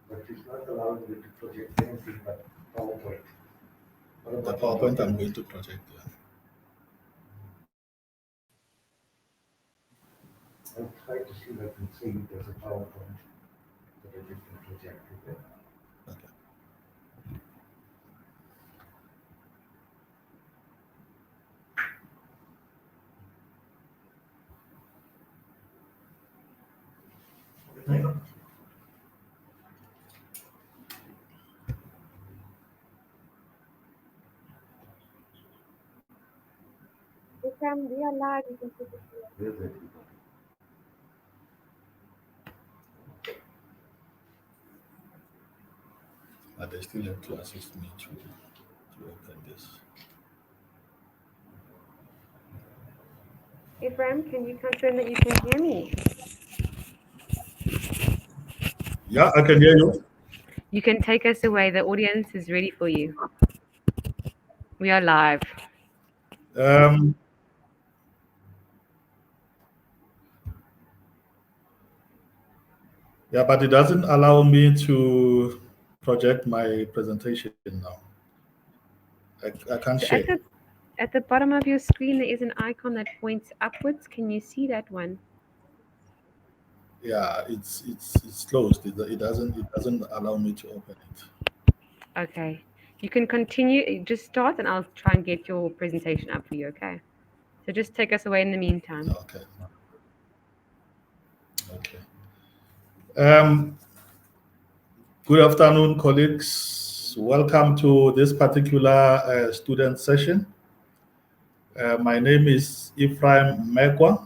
But it's not allowing you to project anything but PowerPoint. What The about PowerPoint I'm going to project. Yeah. I'll try to see if I can see if there's a PowerPoint that I just can project. Okay? Okay. We are live. You can take it away. Where's everybody? But they still have to assist me to open this. Ephraim, can you confirm that you can hear me? Yeah, I can hear you. You can take us away. The audience is ready for you. We are live. Yeah, but it doesn't allow me to project my presentation now. I can't So share. at the bottom of your screen, there is an icon that points upwards. Can you see that one? Yeah, it's closed. It doesn't allow me to open it. Okay. You can continue. Just start, and I'll try and get your presentation up for you. Okay. So just take us away in the meantime. Okay. Okay. Good afternoon, colleagues. Welcome to this particular student session. My name is Ephraim Megwa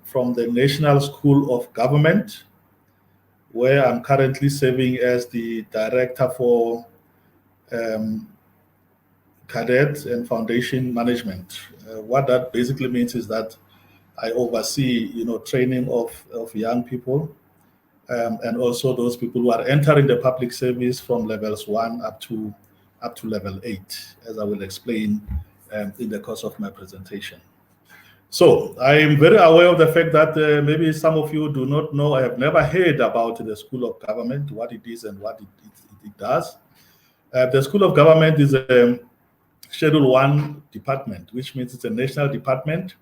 from the National School of Government, where I'm currently serving as the Director for Cadet and Foundation Management. What that basically means is that I oversee, training of young people, and also those people who are entering the public service from levels 1 up to level 8, as I will explain in the course of my presentation. So I am very aware of the fact that maybe some of you do not know. I have never heard about the School of Government, what it is and what it does. The School of Government is a Schedule 1 department, which means it's a national department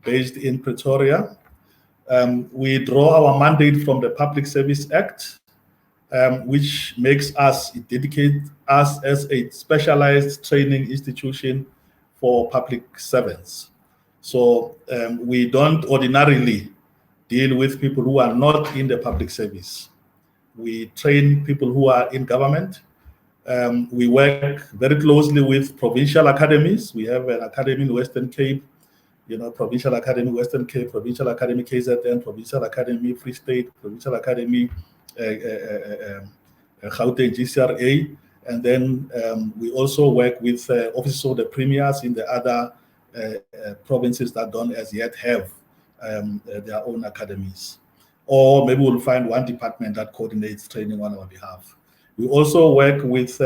based in Pretoria. We draw our mandate from the Public Service Act, which makes us, it dedicates us as a specialized training institution for public servants. So we don't ordinarily deal with people who are not in the public service. We train people who are in government. We work very closely with provincial academies. We have an academy in Western Cape, Provincial Academy Western Cape, Provincial Academy KZN, Provincial Academy Free State, Provincial Academy Gauteng GCRA, and then we also work with offices of the premiers in the other provinces that don't as yet have their own academies. Or maybe we'll find one department that coordinates training on our behalf. We also work with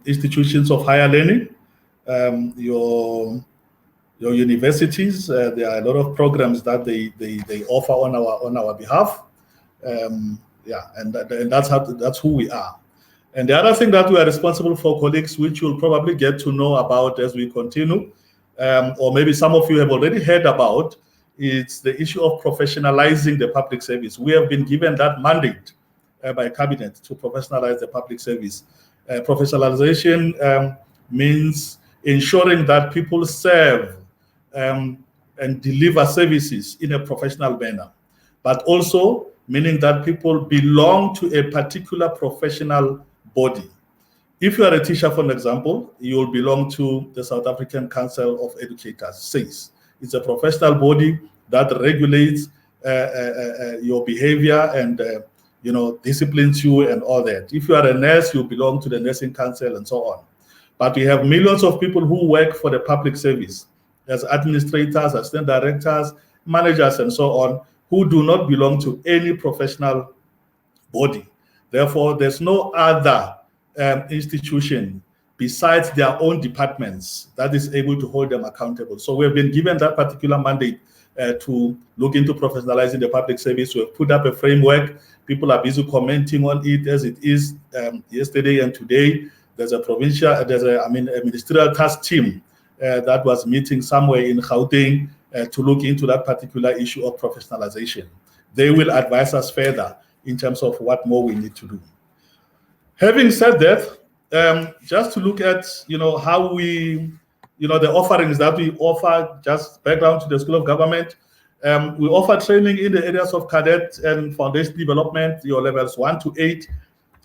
institutions of higher learning, your universities. There are a lot of programs that they offer on our behalf. And that's who we are. And the other thing that we are responsible for, colleagues, which you'll probably get to know about as we continue, or maybe some of you have already heard about, it's the issue of professionalizing the public service. We have been given that mandate by cabinet to professionalize the public service. Professionalization means ensuring that people serve and deliver services in a professional manner, but also meaning that people belong to a particular professional body. If you are a teacher, for example, you will belong to the South African Council of Educators, SACE. It's a professional body that regulates your behavior and disciplines you and all that. If you are a nurse, you belong to the Nursing Council and so on. But we have millions of people who work for the public service as administrators, assistant directors, managers, and so on, who do not belong to any professional body. Therefore, there's no other institution besides their own departments that is able to hold them accountable. So we've been given that particular mandate to look into professionalizing the public service. We have put up a framework. People are busy commenting on it as it is. Yesterday and today, there's a ministerial task team that was meeting somewhere in Gauteng to look into that particular issue of professionalization. They will advise us further in terms of what more we need to do. Having said that, just to look at how we, the offerings that we offer, just background to the School of Government. We offer training in the areas of cadet and foundation development, your levels 1 to 8.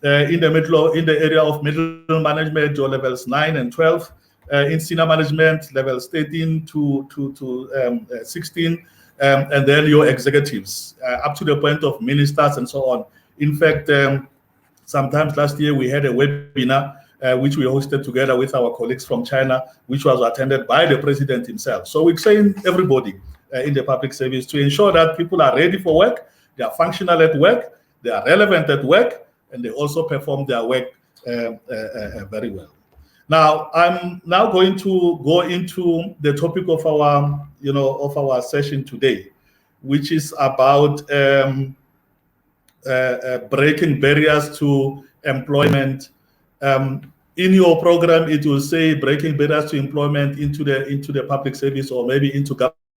In the area of middle management, your levels 9 and 12. In senior management, levels 13 to 16. And then your executives, up to the point of ministers and so on. In fact, sometimes last year we had a webinar which we hosted together with our colleagues from China, which was attended by the president himself. So we train everybody in the public service to ensure that people are ready for work, they are functional at work, they are relevant at work, and they also perform their work very well. Now, I'm now going to go into the topic of our session today, which is about breaking barriers to employment. In your program, it will say breaking barriers to employment into the public service or maybe into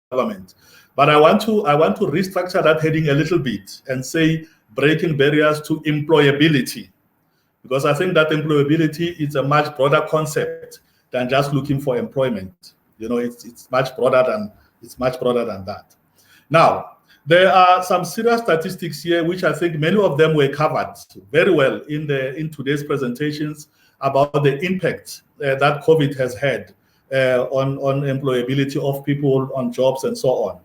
government. But I want to restructure that heading a little bit and say breaking barriers to employability. Because I think that employability is a much broader concept than just looking for employment. It's much broader than that. Now, there are some serious statistics here, which I think many of them were covered very well in today's presentations about the impact that COVID has had on employability of people, on jobs, and so on.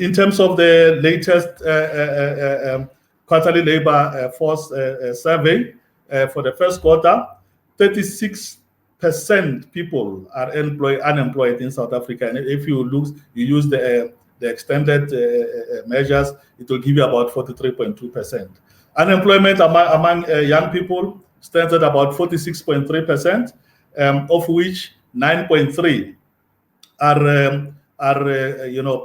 In terms of the latest quarterly labor force survey for the first quarter, 36% people are unemployed in South Africa. And if you use the extended measures, it will give you about 43.2%. Unemployment among young people stands at about 46.3%, of which 9.3 are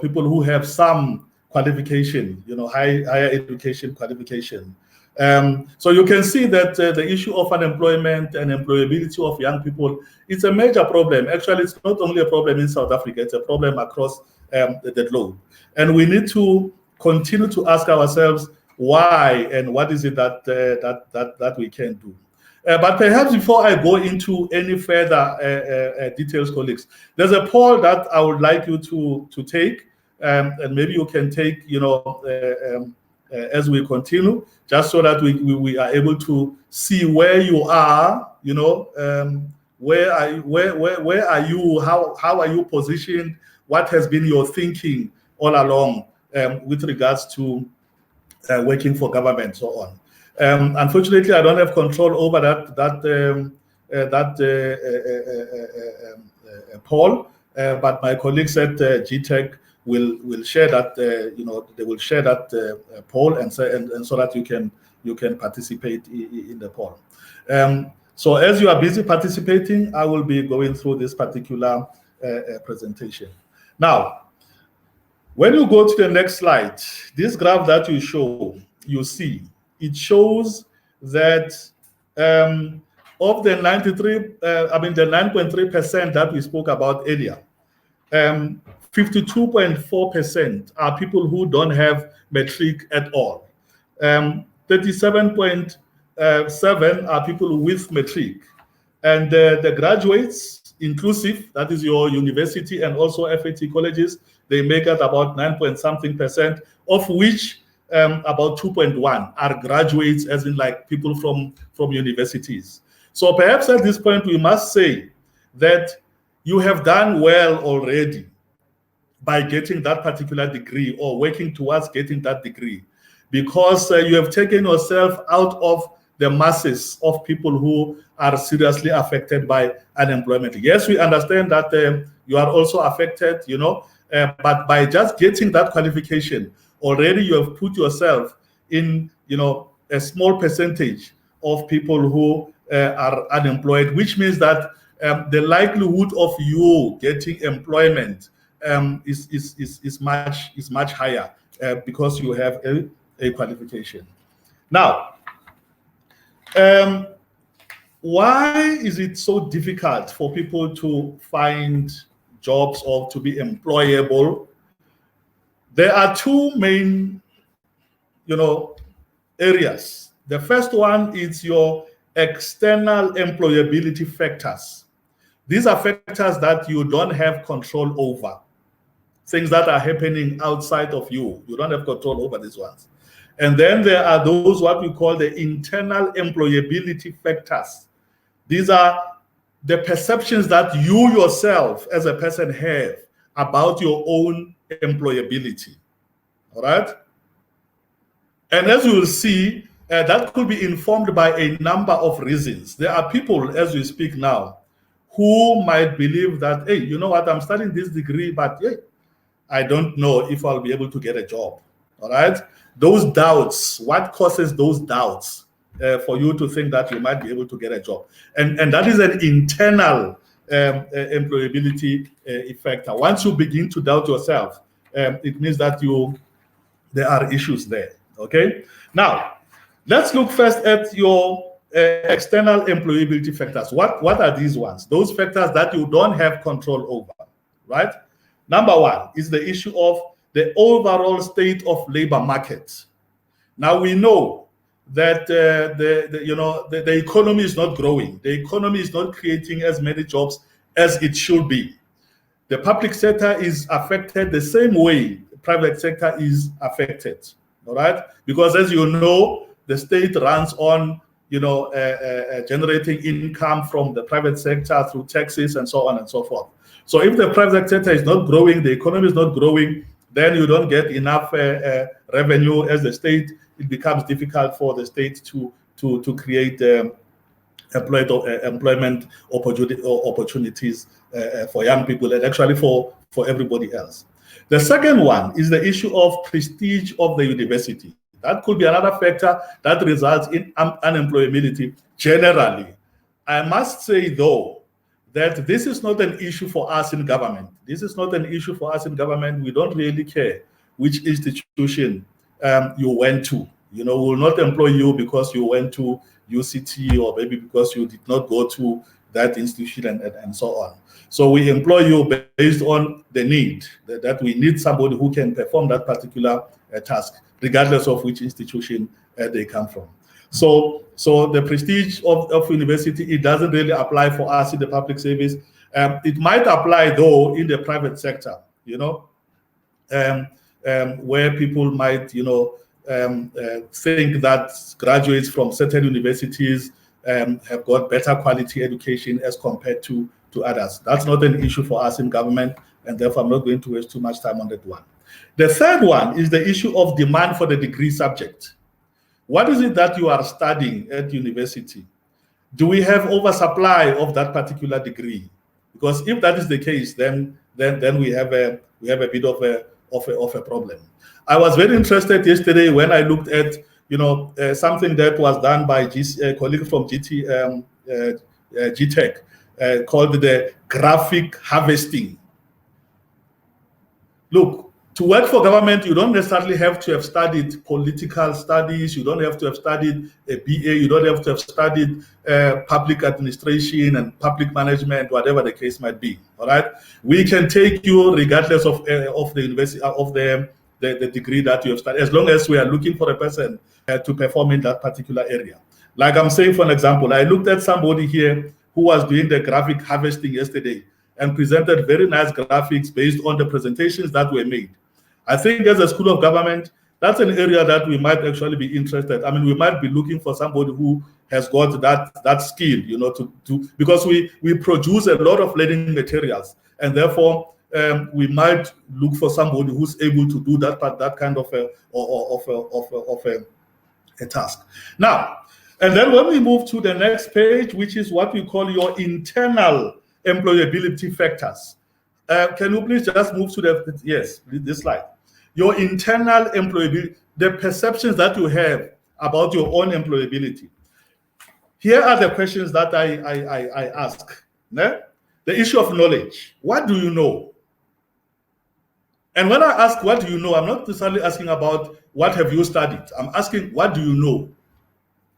people who have some qualification, higher education qualification. So you can see that the issue of unemployment and employability of young people is a major problem. Actually, it's not only a problem in South Africa; it's a problem across the globe. And we need to continue to ask ourselves why and what is it that we can do. But perhaps before I go into any further details, colleagues, there's a poll that I would like you to take, and maybe you can take, as we continue, just so that we are able to see where you are, where are you, how are you positioned, what has been your thinking all along with regards to working for government, so on. Unfortunately, I don't have control over that poll, but my colleagues at Gtac will share that. They will share that poll and so that you can participate in the poll. So as you are busy participating, I will be going through this particular presentation. Now, when you go to the next slide, this graph that you see, it shows that of the 9.3% that we spoke about earlier, 52.4% are people who don't have matric at all. 37.7% are people with matric. And the graduates, inclusive, that is your university and also FAT colleges, they make up about 9.something%, of which about 2.1 are graduates, as in like people from universities. So perhaps at this point, we must say that you have done well already by getting that particular degree or working towards getting that degree, because you have taken yourself out of the masses of people who are seriously affected by unemployment. Yes, we understand that you are also affected, but by just getting that qualification, already you have put yourself in, a small percentage of people who are unemployed, which means that the likelihood of you getting employment is much higher because you have a qualification. Now, why is it so difficult for people to find jobs or to be employable? There are two main, areas. The first one is your external employability factors. These are factors that you don't have control over. Things that are happening outside of you. You don't have control over these ones. And then there are those what we call the internal employability factors. These are the perceptions that you yourself as a person have about your own employability. All right? And as you will see, that could be informed by a number of reasons. There are people, as we speak now, who might believe that, hey, you know what, I'm studying this degree, but hey, I don't know if I'll be able to get a job. All right? Those doubts, what causes those doubts for you to think that you might be able to get a job? And that is an internal employability factor. Once you begin to doubt yourself, it means that there are issues there. Okay. Now, let's look first at your external employability factors. What are these ones? Those factors that you don't have control over, right? Number one is the issue of the overall state of labor market. Now we know that the economy is not growing. The economy is not creating as many jobs as it should be. The public sector is affected the same way the private sector is affected. All right, because as you know, the state runs on generating income from the private sector through taxes and so on and so forth. So if the private sector is not growing, the economy is not growing, then you don't get enough revenue as the state. It becomes difficult for the state to create employment opportunities for young people and actually for everybody else. The second one is the issue of prestige of the university. That could be another factor that results in unemployability generally. I must say, though, that this is not an issue for us in government. This is not an issue for us in government. We don't really care which institution you went to. We will not employ you because you went to UCT or maybe because you did not go to that institution and so on. So we employ you based on the need, that we need somebody who can perform that particular task, regardless of which institution they come from. So the prestige of university, it doesn't really apply for us in the public service. It might apply, though, in the private sector, where people might, think that graduates from certain universities have got better quality education as compared to others. That's not an issue for us in government, and therefore I'm not going to waste too much time on that one. The third one is the issue of demand for the degree subject. What is it that you are studying at university? Do we have oversupply of that particular degree? Because if that is the case, then we have a bit of a problem. I was very interested yesterday when I looked at something that was done by a colleague from Gtac called the graphic harvesting. Look, to work for government, you don't necessarily have to have studied political studies. You don't have to have studied a BA. You don't have to have studied public administration and public management, whatever the case might be. All right, we can take you regardless of the university of the degree that you have studied, as long as we are looking for a person to perform in that particular area. Like I'm saying, for an example, I looked at somebody here who was doing the graphic harvesting yesterday and presented very nice graphics based on the presentations that were made. I think as a school of government, that's an area that we might actually be interested. I mean, we might be looking for somebody who has got that skill, because we produce a lot of learning materials, and therefore we might look for somebody who's able to do that kind of a task. Now, and then when we move to the next page, which is what we call your internal employability factors. Can you please just move to this slide? Your internal employability, the perceptions that you have about your own employability. Here are the questions that I ask. The issue of knowledge. What do you know? And when I ask, what do you know? I'm not necessarily asking about what have you studied. I'm asking, what do you know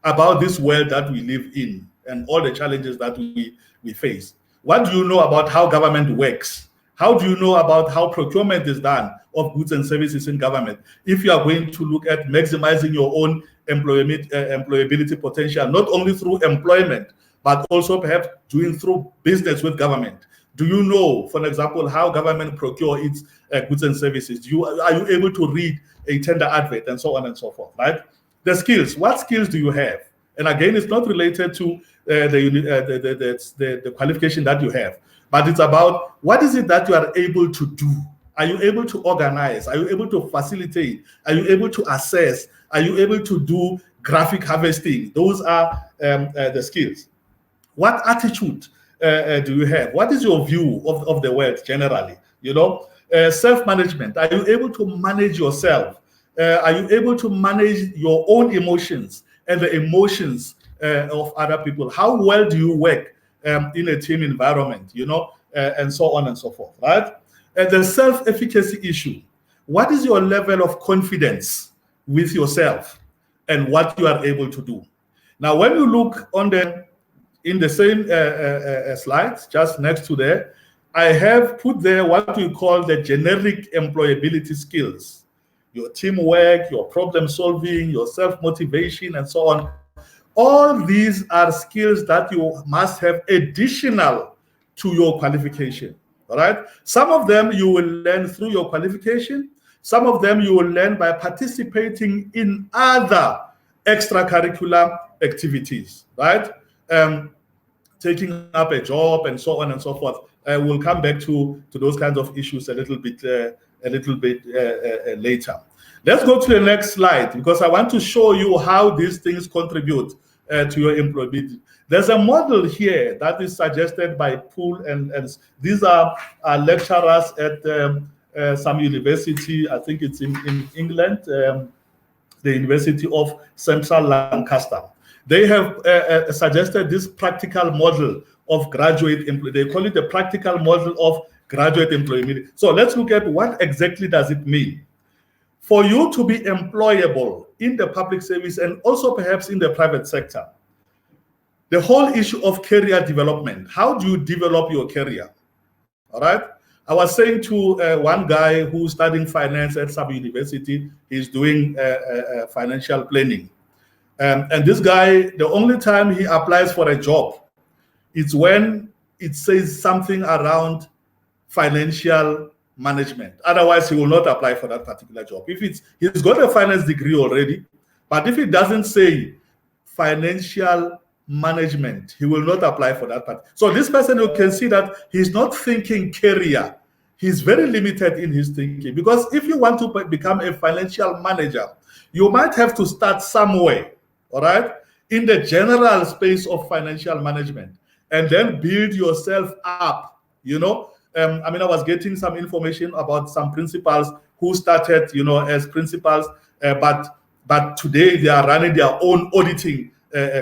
about this world that we live in and all the challenges that we face? What do you know about how government works? How do you know about how procurement is done of goods and services in government? If you are going to look at maximizing your own employability potential, not only through employment, but also perhaps doing through business with government. Do you know, for example, how government procure its goods and services? Are you able to read a tender advert and so on and so forth, right? The skills, what skills do you have? And again, it's not related to the qualification that you have, but it's about what is it that you are able to do? Are you able to organize? Are you able to facilitate? Are you able to assess? Are you able to do graphic harvesting? Those are the skills. What attitude do you have? What is your view of the world generally? Self-management. Are you able to manage yourself? Are you able to manage your own emotions and the emotions of other people? How well do you work in a team environment, and so on and so forth, right? The self-efficacy issue. What is your level of confidence with yourself and what you are able to do? Now, when you look in the same slides, just next to there, I have put there what we call the generic employability skills. Your teamwork, your problem solving, your self-motivation, and so on. All these are skills that you must have additional to your qualification, all right? Some of them you will learn through your qualification. Some of them you will learn by participating in other extracurricular activities, right? Taking up a job and so on and so forth. We'll come back to those kinds of issues a little bit later. Let's go to the next slide because I want to show you how these things contribute to your employability. There's a model here that is suggested by Poole and these are lecturers at some university. I think it's in England, the University of Central Lancaster. They have suggested this practical model of graduate employment. They call it the practical model of graduate employment. So let's look at what exactly does it mean. For you to be employable in the public service and also perhaps in the private sector, the whole issue of career development. How do you develop your career? All right. I was saying to one guy who's studying finance at some university, he's doing financial planning. And this guy, the only time he applies for a job, it's when it says something around financial management. Otherwise, he will not apply for that particular job. He's got a finance degree already, but if it doesn't say financial management, he will not apply for that part. So this person, you can see that he's not thinking career. He's very limited in his thinking, because if you want to become a financial manager, you might have to start somewhere, all right, in the general space of financial management, and then build yourself up, I was getting some information about some principals who started, as principals, but today they are running their own auditing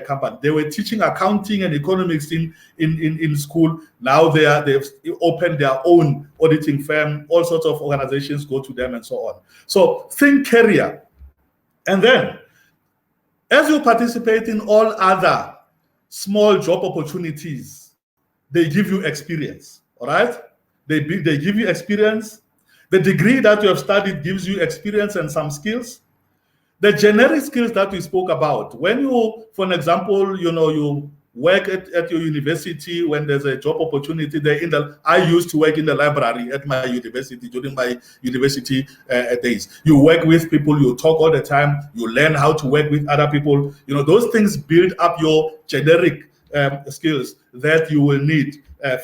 company. They were teaching accounting and economics in school. Now they've opened their own auditing firm. All sorts of organizations go to them and so on. So think career. And then, as you participate in all other small job opportunities, they give you experience, all right? They give you experience. The degree that you have studied gives you experience and some skills. The generic skills that we spoke about, when you, for an example, you work at your university, when there's a job opportunity there I used to work in the library at my university during my university days. You work with people, you talk all the time, you learn how to work with other people. Those things build up your generic skills that you will need in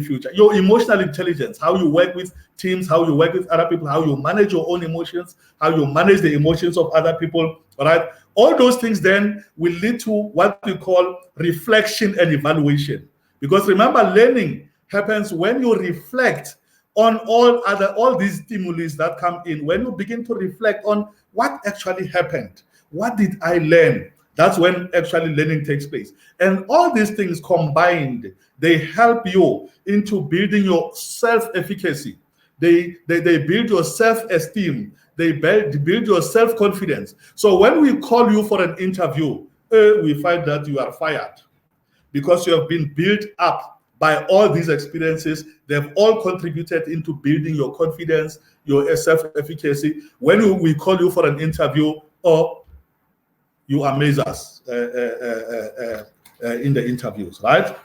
future. Your emotional intelligence, how you work with teams, how you work with other people, how you manage your own emotions, how you manage the emotions of other people, all right? All those things then will lead to what we call reflection and evaluation. Because remember, learning happens when you reflect on all these stimuli that come in. When you begin to reflect on what actually happened, what did I learn? That's when actually learning takes place. And all these things combined, they help you into building your self-efficacy. They build your self-esteem. They build your self-confidence. So when we call you for an interview, we find that you are fired because you have been built up by all these experiences. They've all contributed into building your confidence, your self-efficacy. When we call you for an interview, or you amaze us in the interviews, right?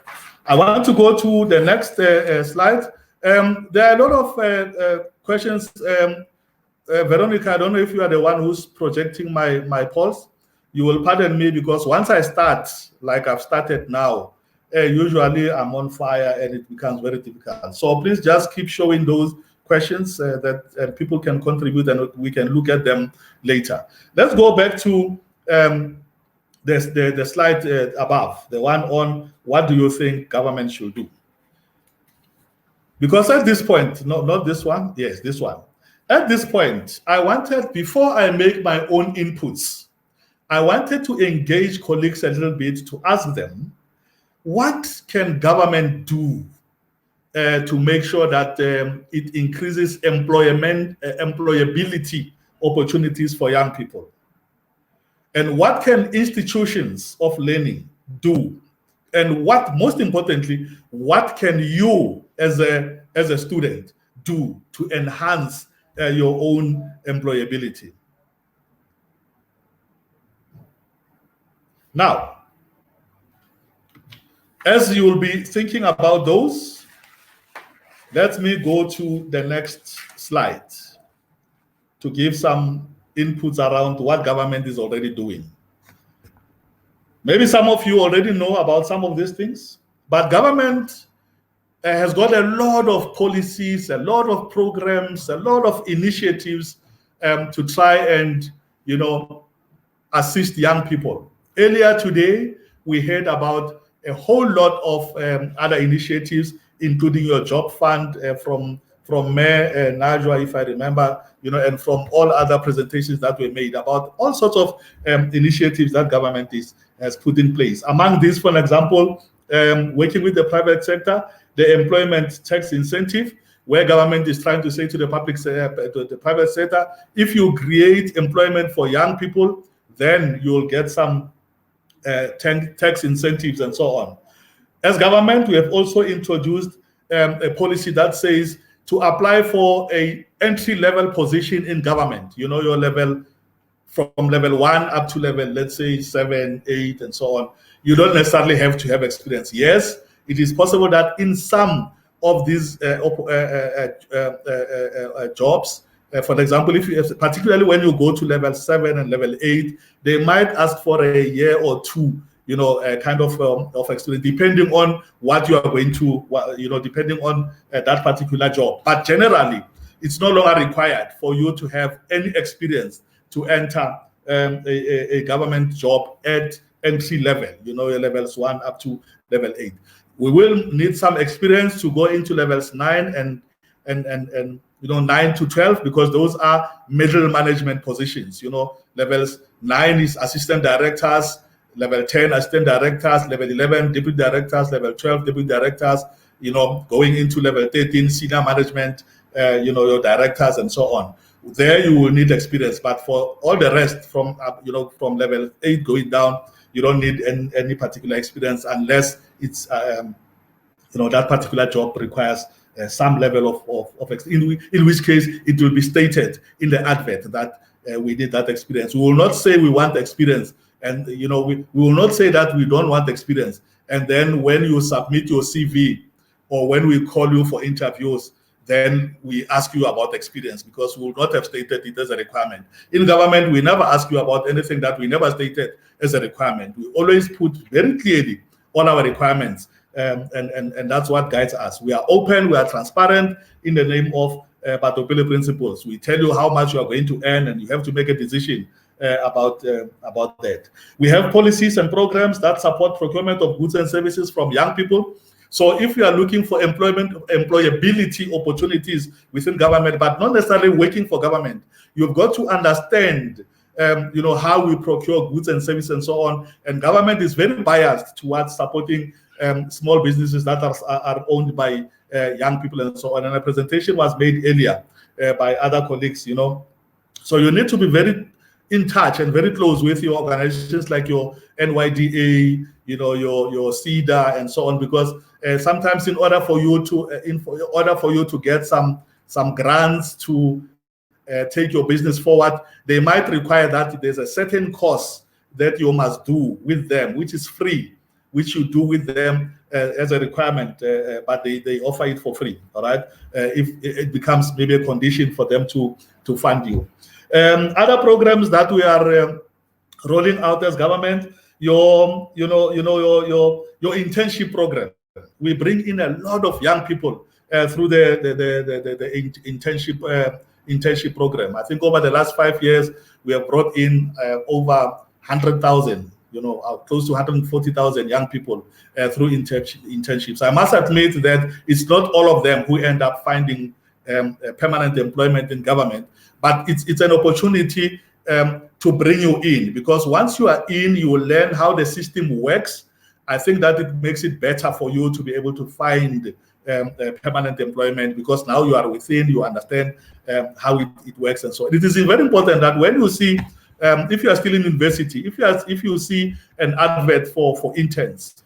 I want to go to the next slide. There are a lot of questions. Veronica, I don't know if you are the one who's projecting my pulse. You will pardon me because once I start, like I've started now, usually I'm on fire and it becomes very difficult. So please just keep showing those questions that people can contribute and we can look at them later. Let's go back to the slide above, the one on what do you think government should do? Because at this point, not this one, yes, this one. At this point, I wanted, before I make my own inputs, I wanted to engage colleagues a little bit to ask them, what can government do to make sure that it increases employability opportunities for young people? And what can institutions of learning do? And what, most importantly, what can you as a student do to enhance your own employability? Now, as you will be thinking about those, let me go to the next slide to give some inputs around what government is already doing. Maybe some of you already know about some of these things, but government has got a lot of policies, a lot of programs, a lot of initiatives to try and, assist young people. Earlier today, we heard about a whole lot of other initiatives, including your job fund from Mayor Najwa, if I remember, and from all other presentations that were made about all sorts of initiatives that government has put in place. Among these, for example, working with the private sector, the employment tax incentive, where government is trying to say to the the private sector, if you create employment for young people, then you'll get some tax incentives and so on. As government, we have also introduced a policy that says to apply for a entry-level position in government, your level from level 1 up to level, let's say 7, 8, and so on. You don't necessarily have to have experience. Yes, it is possible that in some of these jobs, for example, particularly when you go to level 7 and level 8, they might ask for a year or two, kind of experience, depending on what you are going to, depending on that particular job. But generally, it's no longer required for you to have any experience to enter a government job at entry level, your levels 1 up to level 8. We will need some experience to go into levels 9 and 9 to 12, because those are middle management positions. Levels 9 is assistant directors, level 10 assistant directors, level 11 deputy directors, level 12 deputy directors, going into level 13 senior management, your directors and so on. There you will need experience, but for all the rest from from level 8 going down, you don't need any particular experience unless it's that particular job requires some level of experience, in which case it will be stated in the advert that we need that experience. We will not say we want experience, and we will not say that we don't want experience, and then when you submit your CV or when we call you for interviews, then we ask you about experience, because we will not have stated it as a requirement. In government, we never ask you about anything that we never stated as a requirement. We always put very clearly all our requirements, and that's what guides us. We are open, we are transparent in the name of Employability principles. We tell you how much you are going to earn, and you have to make a decision about that. We have policies and programs that support procurement of goods and services from young people. So if you are looking for employability opportunities within government, but not necessarily working for government, you've got to understand how we procure goods and services and so on. And government is very biased towards supporting small businesses that are owned by young people and so on. And a presentation was made earlier by other colleagues, So you need to be very in touch and very close with your organizations like your NYDA, your CEDA and so on, because sometimes in order for you to get some grants to take your business forward, they might require that there's a certain course that you must do with them, which is free, which you do with them as a requirement, but they offer it for free. All right, if it becomes maybe a condition for them to fund you. Other programs that we are rolling out as government, your internship program. We bring in a lot of young people through the internship program. I think over the last 5 years, we have brought in over 100,000, close to 140,000 young people through internships. I must admit that it's not all of them who end up finding permanent employment in government, but it's an opportunity to bring you in, because once you are in, you will learn how the system works. I think that it makes it better for you to be able to find permanent employment, because now you are within, you understand how it works and so on. It is very important that when you see, if you are still in university, if you see an advert for interns,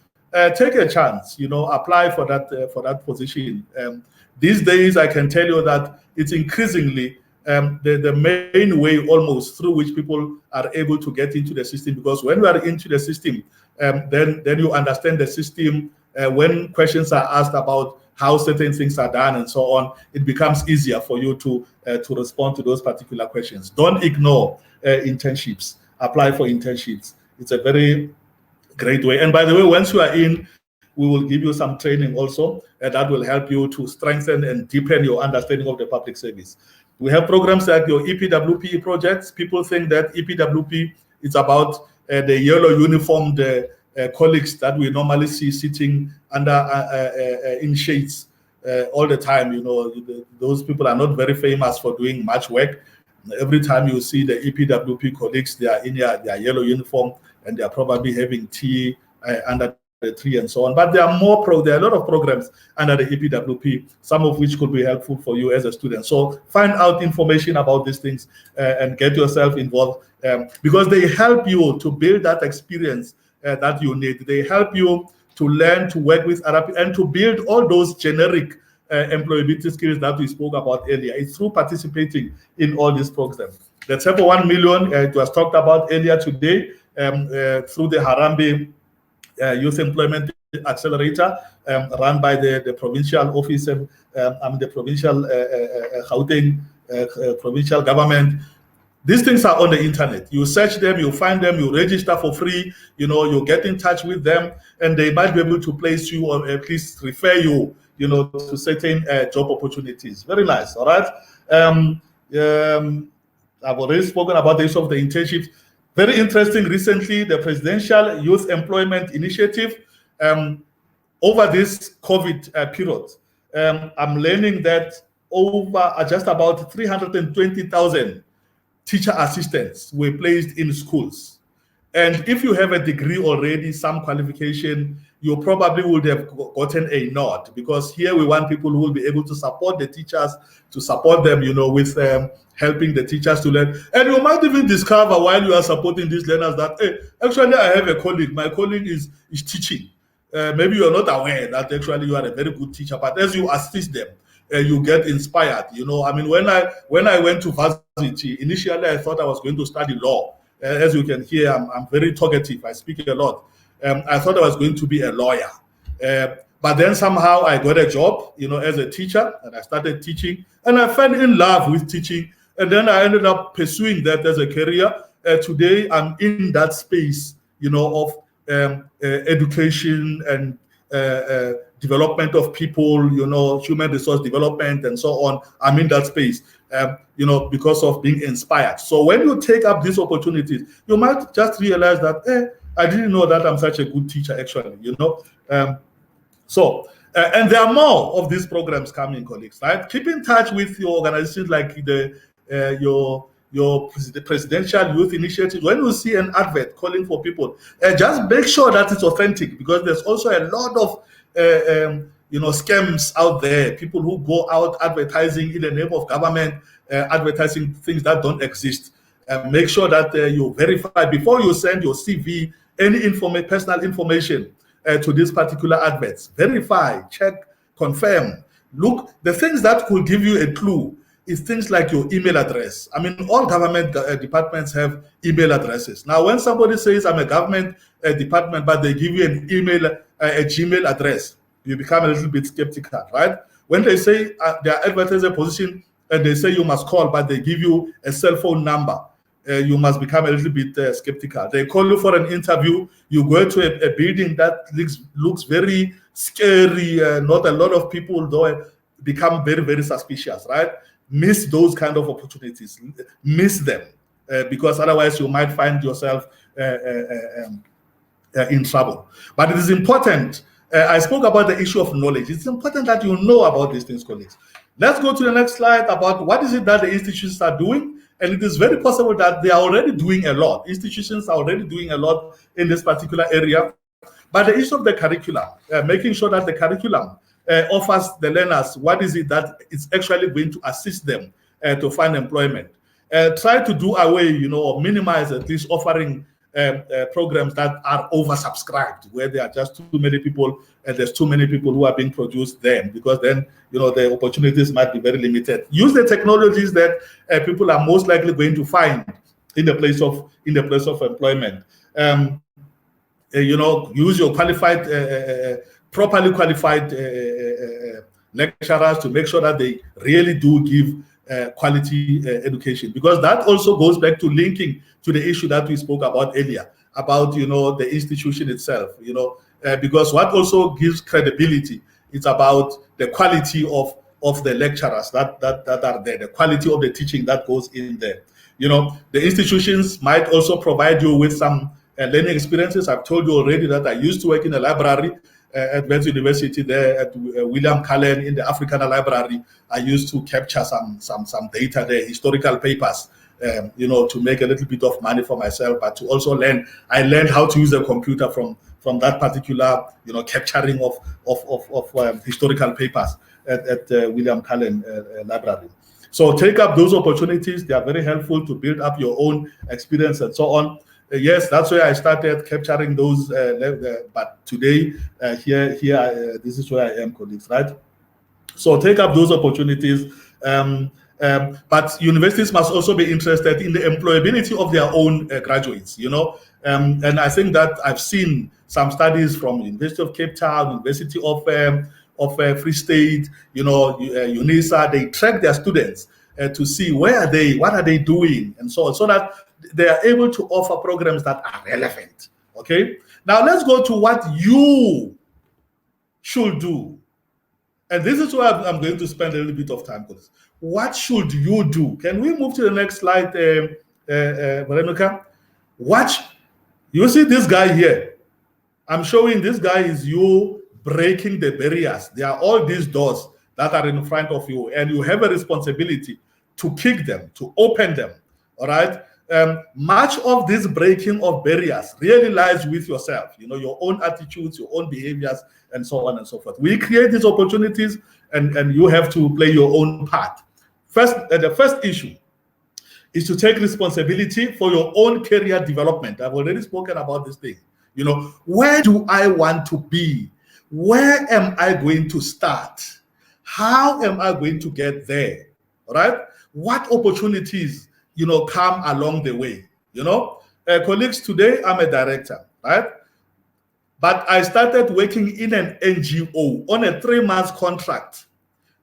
take a chance, apply for that position. These days, I can tell you that it's increasingly the main way almost through which people are able to get into the system, because when you are into the system, then you understand the system. When questions are asked about how certain things are done and so on, it becomes easier for you to respond to those particular questions. Don't ignore internships. Apply for internships. It's a very great way. And by the way, once you are in, we will give you some training also that will help you to strengthen and deepen your understanding of the public service. We have programs like your EPWP projects. People think that EPWP is about the yellow uniformed colleagues that we normally see sitting under in shades all the time. Those people are not very famous for doing much work. Every time you see the EPWP colleagues, they are in their yellow uniform, and they are probably having tea under the tree and so on. But there are a lot of programs under the EPWP, some of which could be helpful for you as a student. So find out information about these things and get yourself involved, because they help you to build that experience that you need. They help you to learn to work with other people and to build all those generic employability skills that we spoke about earlier. It's through participating in all these programs. The Table 1 million, it was talked about earlier today through the Harambee Youth Employment Accelerator, run by the provincial office, the provincial Gauteng provincial government. These things are on the internet. You search them, you find them, you register for free, you get in touch with them, and they might be able to place you or at least refer you, to certain job opportunities. Very nice, all right? I've already spoken about the issue of the internships. Very interesting, recently, the Presidential Youth Employment Initiative, over this COVID period, I'm learning that over just about 320,000 teacher assistants were placed in schools. And if you have a degree already, some qualification, you probably would have gotten a nod, because here we want people who will be able to support the teachers, to support them, with helping the teachers to learn. And you might even discover while you are supporting these learners that, hey, actually I have a colleague, my colleague is teaching. Maybe you're not aware that actually you are a very good teacher, but as you assist them, you get inspired. When I went to varsity, initially I thought I was going to study law. As you can hear, I'm very talkative. I speak a lot. I thought I was going to be a lawyer. But then somehow I got a job, as a teacher, and I started teaching, and I fell in love with teaching. And then I ended up pursuing that as a career. Today, I'm in that space, of education and development of people, human resource development and so on. I'm in that space, because of being inspired. So when you take up these opportunities, you might just realize that, I didn't know that I'm such a good teacher, actually, and there are more of these programs coming, colleagues, right? Keep in touch with your organizations like your presidential youth initiative. When you see an advert calling for people, just make sure that it's authentic, because there's also a lot of scams out there, people who go out advertising in the name of government, advertising things that don't exist. Make sure that you verify before you send your CV, any personal information to these particular adverts. Verify, check, confirm. Look, the things that could give you a clue is things like your email address. I mean, all government departments have email addresses. Now, when somebody says I'm a government department, but they give you an email, a Gmail address, you become a little bit skeptical, right? When they say they are advertising a position and they say you must call, but they give you a cell phone number, you must become a little bit skeptical. They call you for an interview, you go to a building that looks very scary, not a lot of people though, become very, very suspicious, right? Miss those kind of opportunities, miss them, because otherwise you might find yourself in trouble. But it is important, I spoke about the issue of knowledge. It's important that you know about these things, colleagues. Let's go to the next slide about what is it that the institutions are doing. And it is very possible that they are already doing a lot. Institutions are already doing a lot in this particular area. But the issue of the curriculum, making sure that the curriculum offers the learners what is it that is actually going to assist them to find employment. Try to do away, or minimize at least offering programs that are oversubscribed, where there are just too many people and there's too many people who are being produced then, because then the opportunities might be very limited. Use the technologies that people are most likely going to find in the place of employment. Use your properly qualified lecturers to make sure that they really do give quality education, because that also goes back to linking to the issue that we spoke about earlier about the institution itself, because what also gives credibility is about the quality of the lecturers that are there, the quality of the teaching that goes in there. The institutions might also provide you with some learning experiences. I've told you already that I used to work in a library at Wits University there at William Cullen in the Africana Library. I used to capture some data there, historical papers, to make a little bit of money for myself, but to also learn. I learned how to use a computer from that particular, capturing of historical papers at William Cullen Library. So take up those opportunities. They are very helpful to build up your own experience and so on. Yes, that's where I started capturing those. But today, this is where I am, colleagues, right? So take up those opportunities. But universities must also be interested in the employability of their own graduates, and I think that I've seen some studies from University of Cape Town, University of Free State, UNISA. They track their students to see where are they, what are they doing, and so on, so that they are able to offer programs that are relevant. Okay, now let's go to what you should do. And this is where I'm going to spend a little bit of time. What should you do? Can we move to the next slide, Veronica? You see this guy here. I'm showing this guy is you breaking the barriers. There are all these doors that are in front of you, and you have a responsibility to kick them, to open them. All right. Much of this breaking of barriers really lies with yourself, your own attitudes, your own behaviors, and so on and so forth. We create these opportunities, and you have to play your own part. The first issue is to take responsibility for your own career development. I've already spoken about this thing. Where do I want to be? Where am I going to start? How am I going to get there? All right? What opportunities come along the way. Colleagues, today I'm a director, right? But I started working in an NGO on a 3-month contract.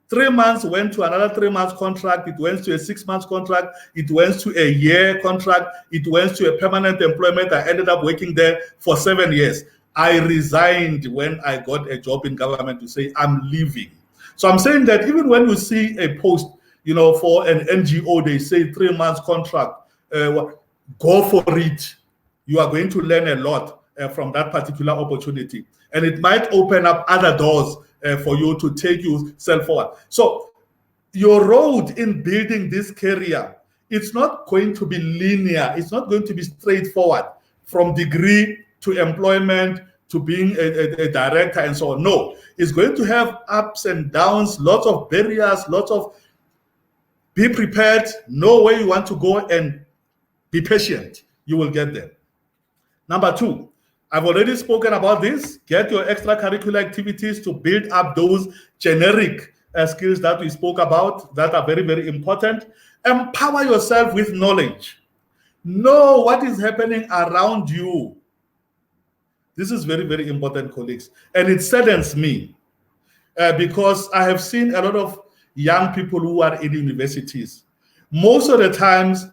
3 months went to another 3 months contract. It went to a 6 months contract. It went to a year contract. It went to a permanent employment. I ended up working there for 7 years. I resigned when I got a job in government to say I'm leaving. So I'm saying that even when you see a post, for an NGO, they say 3 months contract, go for it. You are going to learn a lot from that particular opportunity. And it might open up other doors for you to take yourself forward. So your road in building this career, it's not going to be linear. It's not going to be straightforward from degree to employment to being a director and so on. No, it's going to have ups and downs, lots of barriers, lots of. Be prepared, know where you want to go, and be patient. You will get there. Number two, I've already spoken about this. Get your extracurricular activities to build up those generic skills that we spoke about that are very, very important. Empower yourself with knowledge. Know what is happening around you. This is very, very important, colleagues. And it saddens me because I have seen a lot of young people who are in universities. Most of the times,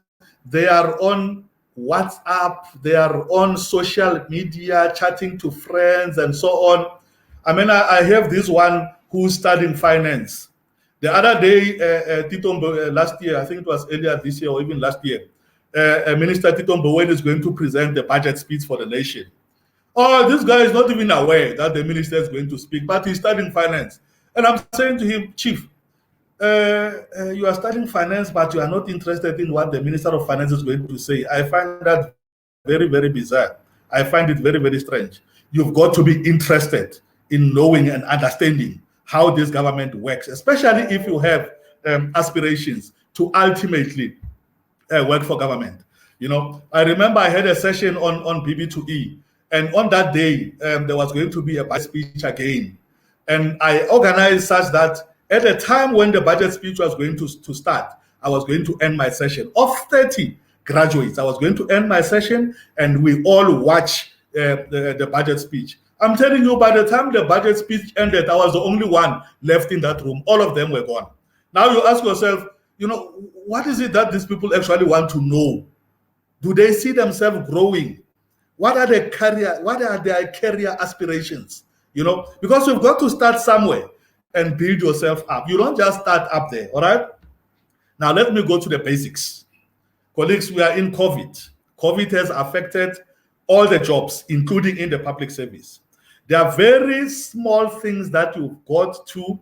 they are on WhatsApp, they are on social media, chatting to friends and so on. I mean, I have this one who's studying finance. The other day, Tito, last year, I think it was earlier this year or even last year, Minister Tito Mboweni is going to present the budget speech for the nation. Oh, this guy is not even aware that the minister is going to speak, but he's studying finance. And I'm saying to him, Chief, you are studying finance, but you are not interested in what the Minister of Finance is going to say. I find that very, very bizarre. I find it very, very strange. You've got to be interested in knowing and understanding how this government works, especially if you have aspirations to ultimately work for government. You know, I remember I had a session on BB2E, and on that day, there was going to be a budget speech again. And I organized such that at the time when the budget speech was going to start, I was going to end my session. Of 30 graduates, I was going to end my session, and we all watch the budget speech. I'm telling you, by the time the budget speech ended, I was the only one left in that room. All of them were gone. Now you ask yourself, you know, what is it that these people actually want to know? Do they see themselves growing? What are their career aspirations? You know, because you've got to start somewhere and build yourself up. You don't just start up there, all right? Now let me go to the basics. Colleagues, we are in COVID. COVID has affected all the jobs, including in the public service. There are very small things that you've got to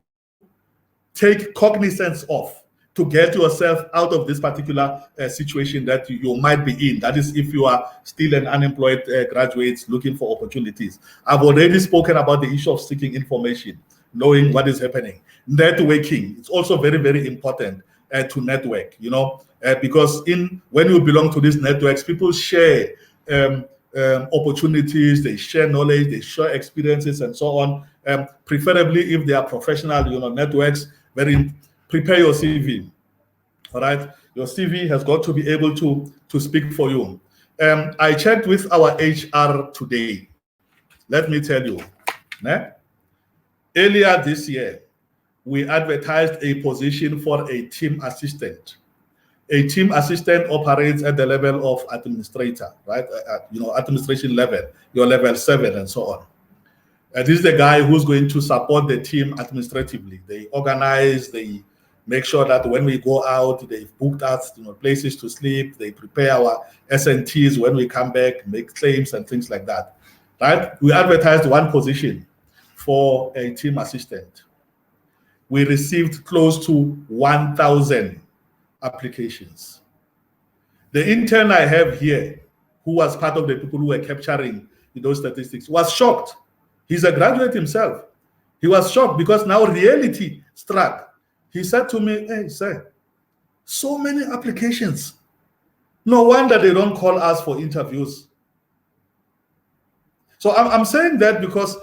take cognizance of to get yourself out of this particular situation that you might be in. That is, if you are still an unemployed graduate looking for opportunities. I've already spoken about the issue of seeking information, knowing what is happening. Networking, it's also very, very important to network, you know, because when you belong to these networks, people share opportunities, they share knowledge, they share experiences and so on. Preferably if they are professional, you know, networks, prepare your CV, all right? Your CV has got to be able to speak for you. I checked with our HR today. Let me tell you, earlier this year, we advertised a position for a team assistant. A team assistant operates at the level of administrator, right? You know, administration level, your level 7 and so on. This is the guy who's going to support the team administratively. They organize, they make sure that when we go out, they've booked us, you know, places to sleep. They prepare our SNTs when we come back, make claims and things like that, right? We advertised one position for a team assistant. We received close to 1,000 applications. The intern I have here, who was part of the people who were capturing those statistics, was shocked. He's a graduate himself. He was shocked because now reality struck. He said to me, hey, sir, so many applications. No wonder they don't call us for interviews. So I'm saying that because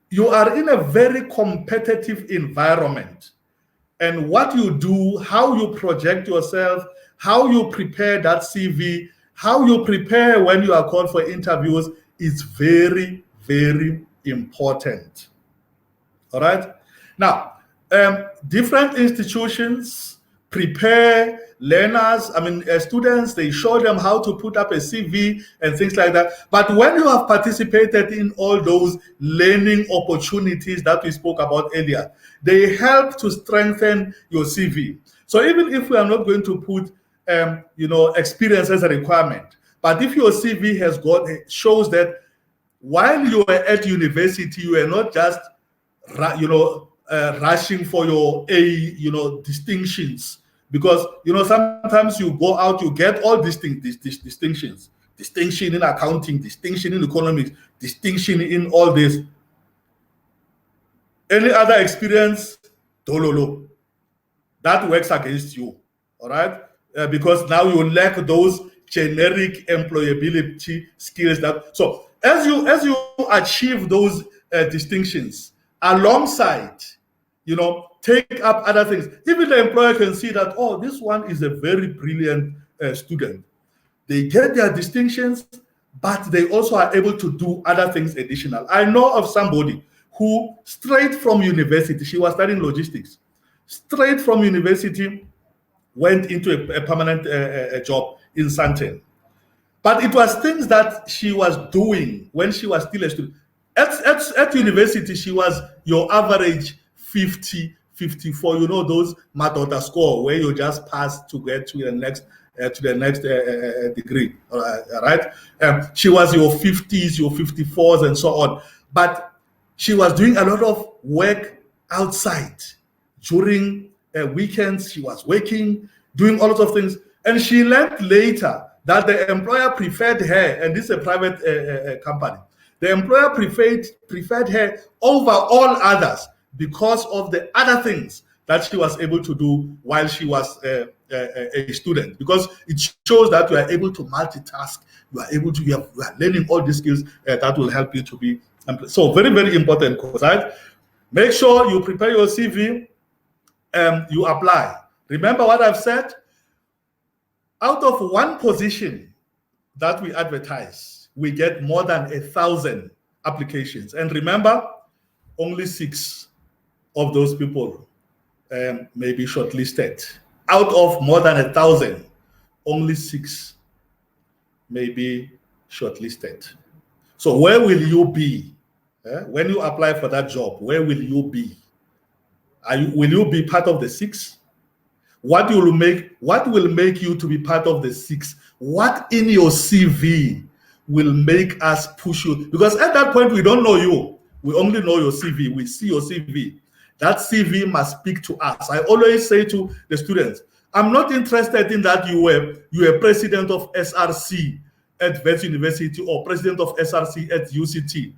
you are in a very competitive environment. And what you do, how you project yourself, how you prepare that CV, how you prepare when you are called for interviews is very, very important. All right? Now, different institutions prepare learners, students, they show them how to put up a CV and things like that. But when you have participated in all those learning opportunities that we spoke about earlier, they help to strengthen your CV. So even if we are not going to put, experience as a requirement, but if your CV shows that while you were at university, you were not just, rushing for your distinctions. Because, sometimes you go out, you get all these distinctions, distinction in accounting, distinction in economics, distinction in all this. Any other experience, dololo. That works against you, all right? Because now you lack those generic employability skills. So as you achieve those distinctions alongside, take up other things. Even the employer can see that, oh, this one is a very brilliant student. They get their distinctions, but they also are able to do other things additional. I know of somebody who straight from university, she was studying logistics, straight from university, went into a permanent job in Santen. But it was things that she was doing when she was still a student. At university, she was your average 50, 54, those Matota score where you just pass to get to the next degree, right? She was your 50s, your 54s, and so on. But she was doing a lot of work outside. During weekends, she was working, doing all sorts of things. And she learned later that the employer preferred her, and this is a private company. The employer preferred her over all others because of the other things that she was able to do while she was a student. Because it shows that you are able to multitask, you are learning all these skills that will help you to be. So very, very important, right? Make sure you prepare your CV, you apply. Remember what I've said? Out of one position that we advertise, we get more than 1,000 applications. And remember, only 6 of those people may be shortlisted. Out of more than 1,000, only 6 may be shortlisted. So where will you be? When you apply for that job, where will you be? Will you be part of the 6? What will make you to be part of the 6? What in your CV will make us push you? Because at that point, we don't know you. We only know your CV. We see your CV. That CV must speak to us. I always say to the students, I'm not interested in that you were president of SRC at Wits University or president of SRC at UCT.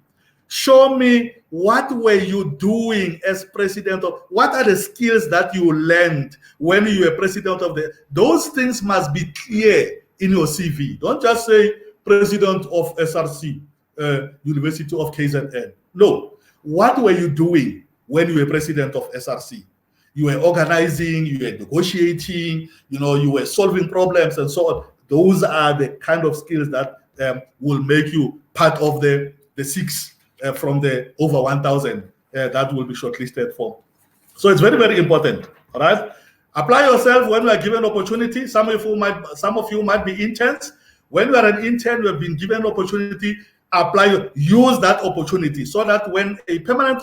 Show me what were you doing as president of, what are the skills that you learned when you were president of those things must be clear in your CV. Don't just say president of SRC, University of KZN. No, what were you doing when you were president of SRC? You were organizing, you were negotiating, you were solving problems and so on. Those are the kind of skills that will make you part of the 6 from the over 1,000 that will be shortlisted for. So it's very, very important. All right. Apply yourself when you are given opportunity. Some of you might be interns. When you are an intern, you have been given opportunity. Use that opportunity so that when a permanent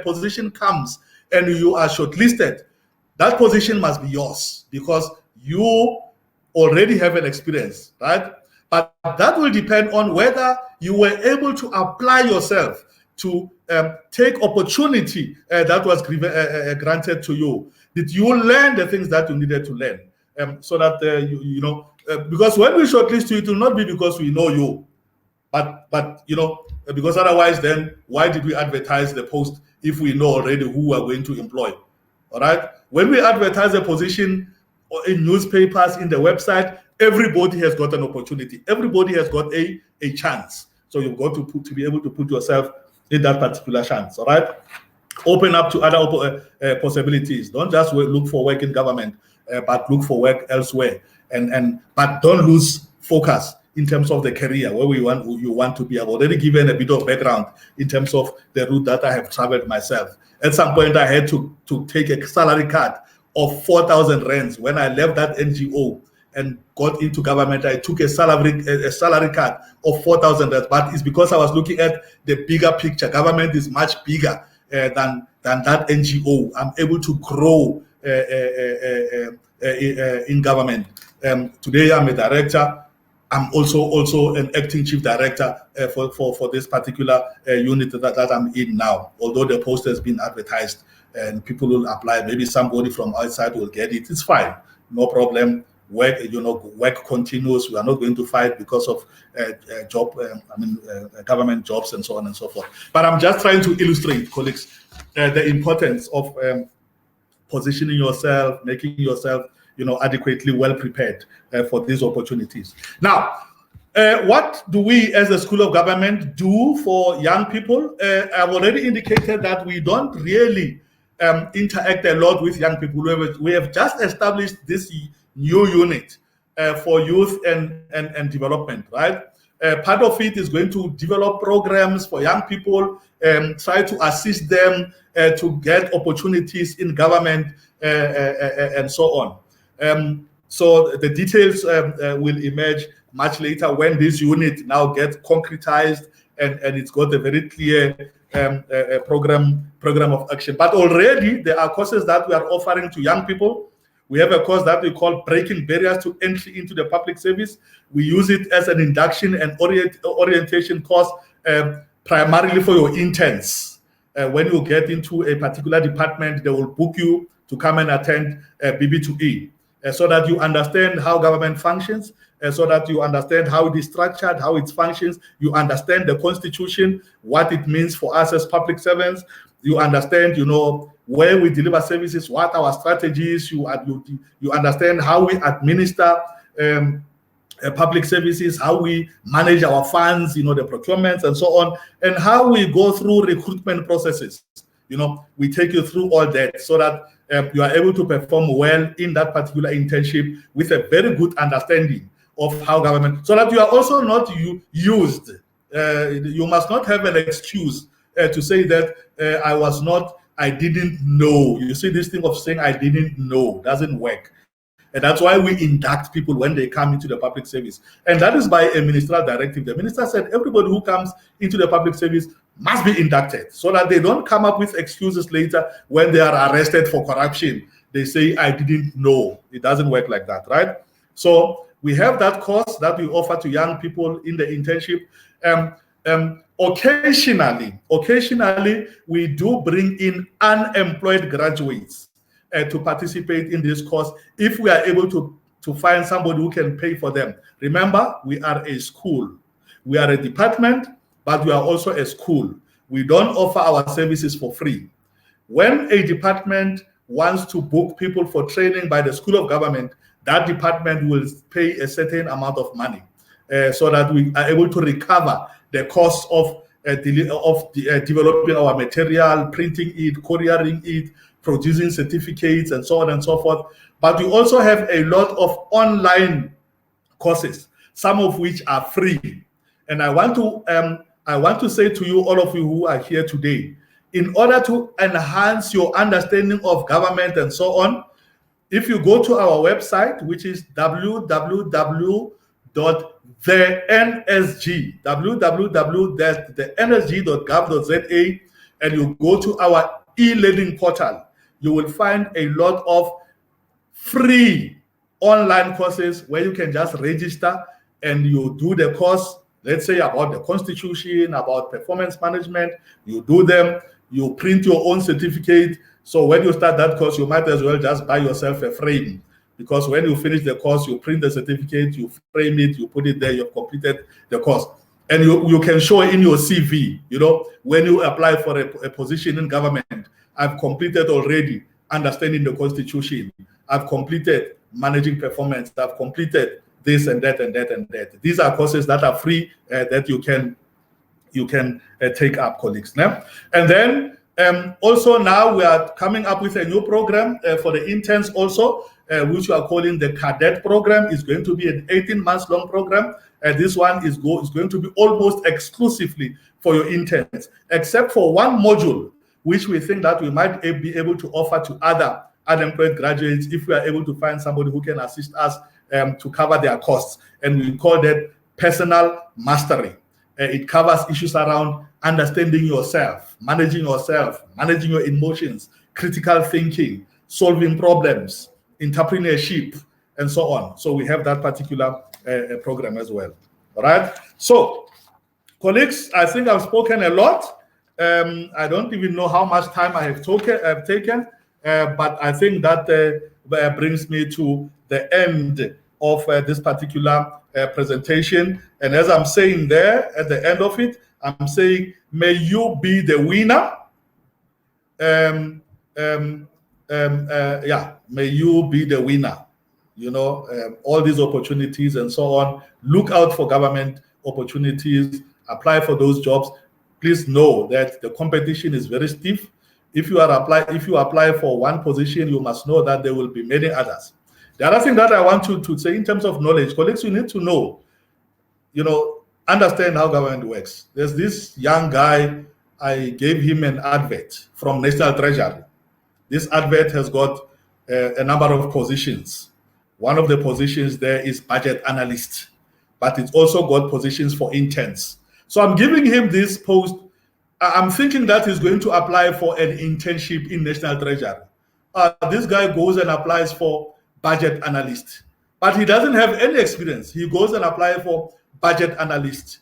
position comes and you are shortlisted, that position must be yours because you already have an experience, right? But that will depend on whether you were able to apply yourself to take opportunity that was granted to you. Did you learn the things that you needed to learn? So that, because when we shortlist you, it will not be because we know you, but because otherwise then why did we advertise the post if we know already who we are going to employ? All right. When we advertise a position in newspapers, in the website, everybody has got an opportunity. Everybody has got a chance. So you've got to be able to put yourself in that particular chance. All right. Open up to other possibilities. Don't just look for work in government, but look for work elsewhere. But don't lose focus in terms of the career where you want to be. I've already given a bit of background in terms of the route that I have traveled myself. At some point, I had to take a salary cut of 4,000 rands. When I left that NGO and got into government, I took a salary cut of 4,000 rands. But it's because I was looking at the bigger picture. Government is much bigger than that NGO. I'm able to grow in government. Today, I'm a director. I'm also an acting chief director for this particular unit that I'm in now. Although the post has been advertised and people will apply, maybe somebody from outside will get it. It's fine, no problem. work continues. We are not going to fight because of government jobs and so on and so forth. But I'm just trying to illustrate, colleagues, the importance of positioning yourself, making yourself, adequately well prepared for these opportunities. Now, what do we as a School of Government do for young people? I've already indicated that we don't really interact a lot with young people. We have just established this new unit for youth and development, right? Part of it is going to develop programs for young people, try to assist them to get opportunities in government and so on. So the details will emerge much later when this unit now gets concretized and it's got a very clear program of action. But already there are courses that we are offering to young people. We have a course that we call Breaking Barriers to Entry into the Public Service. We use it as an induction and orientation course primarily for your interns. When you get into a particular department, they will book you to come and attend BB2E so that you understand how government functions, so that you understand how it is structured, how it functions. You understand the Constitution, what it means for us as public servants. You understand, where we deliver services, what our strategies. You understand how we administer public services, how we manage our funds, the procurements and so on, and how we go through recruitment processes. We take you through all that so that you are able to perform well in that particular internship with a very good understanding of how government, so that you are also not used. You must not have an excuse to say that I didn't know. You see, this thing of saying I didn't know doesn't work. And that's why we induct people when they come into the public service. And that is by a ministerial directive. The minister said everybody who comes into the public service must be inducted so that they don't come up with excuses later when they are arrested for corruption. They say, I didn't know. It doesn't work like that, right? So we have that course that we offer to young people in the internship. Occasionally, we do bring in unemployed graduates to participate in this course if we are able to find somebody who can pay for them. Remember, we are a school. We are a department, but we are also a school. We don't offer our services for free. When a department wants to book people for training by the School of Government, that department will pay a certain amount of money so that we are able to recover the cost of developing our material, printing it, couriering it, producing certificates, and so on and so forth. But we also have a lot of online courses, some of which are free. And I want to say to you, all of you who are here today, in order to enhance your understanding of government and so on, if you go to our website, which is www.thensg.gov.za, and you go to our e-learning portal, you will find a lot of free online courses where you can just register and you do the course, let's say about the Constitution, about performance management. You do them, you print your own certificate. So when you start that course, you might as well just buy yourself a frame, because when you finish the course, you print the certificate, you frame it, you put it there, you've completed the course. And you can show in your CV, when you apply for a position in government, I've completed already understanding the Constitution. I've completed managing performance. I've completed this and that and that and that. These are courses that are free that you can take up, colleagues. Now, and then also now we are coming up with a new program for the interns also, which we are calling the cadet program. It's going to be an 18-month long program. This one is going to be almost exclusively for your interns, except for one module, which we think that we might be able to offer to other unemployed graduates if we are able to find somebody who can assist us to cover their costs. And we call that personal mastery. It covers issues around understanding yourself, managing your emotions, critical thinking, solving problems, entrepreneurship, and so on. So we have that particular program as well. All right. So, colleagues, I think I've spoken a lot. I don't even know how much time I have taken, but I think that brings me to the end of this particular presentation. And as I'm saying there at the end of it, I'm saying, may you be the winner. May you be the winner. You know, all these opportunities and so on. Look out for government opportunities, apply for those jobs. Please know that the competition is very stiff. If you apply for one position, you must know that there will be many others. The other thing that I want you to say in terms of knowledge, colleagues, you need to know, you know, understand how government works. There's this young guy, I gave him an advert from National Treasury. This advert has got a number of positions. One of the positions there is budget analyst, but it's also got positions for interns. So I'm giving him this post. I'm thinking that he's going to apply for an internship in National Treasury. This guy goes and applies for budget analyst, but he doesn't have any experience. He goes and applies for budget analyst.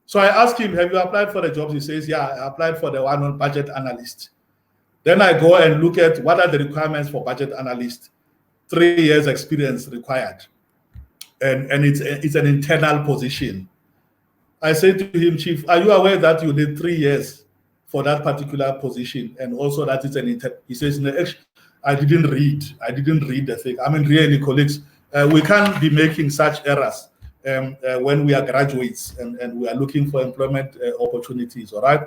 So I asked him, have you applied for the jobs? He says, yeah, I applied for the one on budget analyst. Then I go and look at what are the requirements for budget analyst. 3 years experience required. And it's an internal position. I said to him, Chief, are you aware that you need 3 years for that particular position? And also that it's an intern. He says, no, actually, I didn't read the thing. I mean, really, colleagues, we can't be making such errors when we are graduates and we are looking for employment opportunities, all right?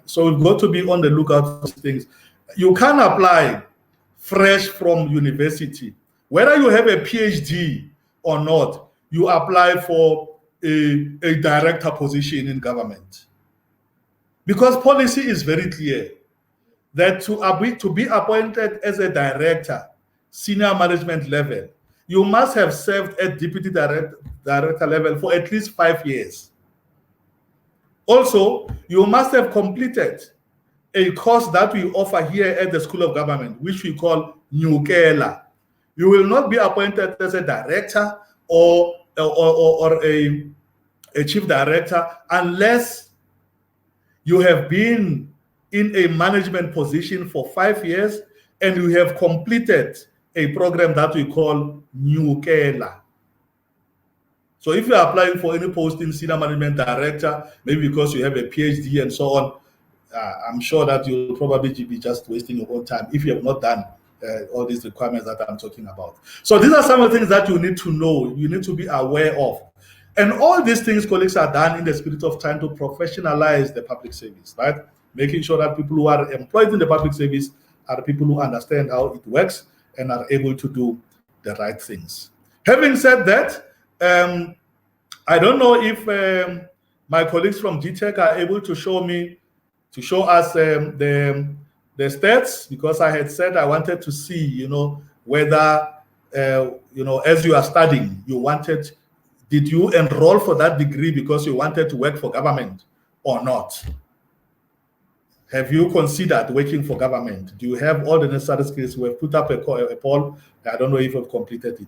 So we've got to be on the lookout for things. You can apply fresh from university. Whether you have a PhD or not, you apply for a director position in government. Because policy is very clear that to be appointed as a director, senior management level, you must have served at deputy director level for at least 5 years. Also, you must have completed a course that we offer here at the School of Government, which we call Nyukela. You will not be appointed as a director or a chief director unless you have been in a management position for 5 years and you have completed a program that we call Nyukela. So if you're applying for any post in senior management director, maybe because you have a PhD and so on, I'm sure that you'll probably be just wasting your own time if you have not done all these requirements that I'm talking about. So these are some of the things that you need to know, you need to be aware of. And all these things, colleagues, are done in the spirit of trying to professionalize the public service, right? Making sure that people who are employed in the public service are people who understand how it works and are able to do the right things. Having said that, I don't know if my colleagues from Gtac are able to show us the stats, because I had said I wanted to see, you know, whether, you know, as you are studying, did you enroll for that degree because you wanted to work for government or not? Have you considered working for government? Do you have all the necessary skills? We have put up a poll. I don't know if you've completed it,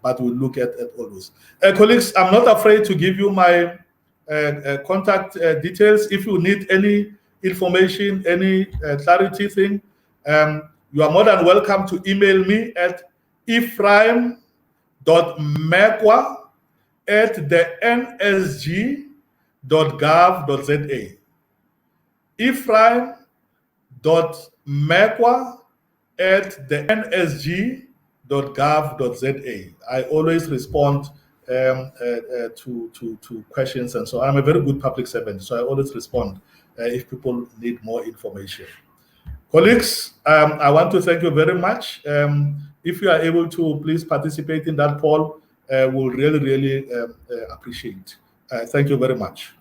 but we'll look at all those. Colleagues, I'm not afraid to give you my contact details. If you need any information, any clarity thing, you are more than welcome to email me at ephraim.mekwa@the-nsg.gov.za. ephraim.mekwa@the-nsg.gov.za. I always respond to questions and so on. I'm a very good public servant, so I always respond if people need more information. Colleagues, I want to thank you very much. If you are able to, please participate in that poll. We'll really, really appreciate. Thank you very much.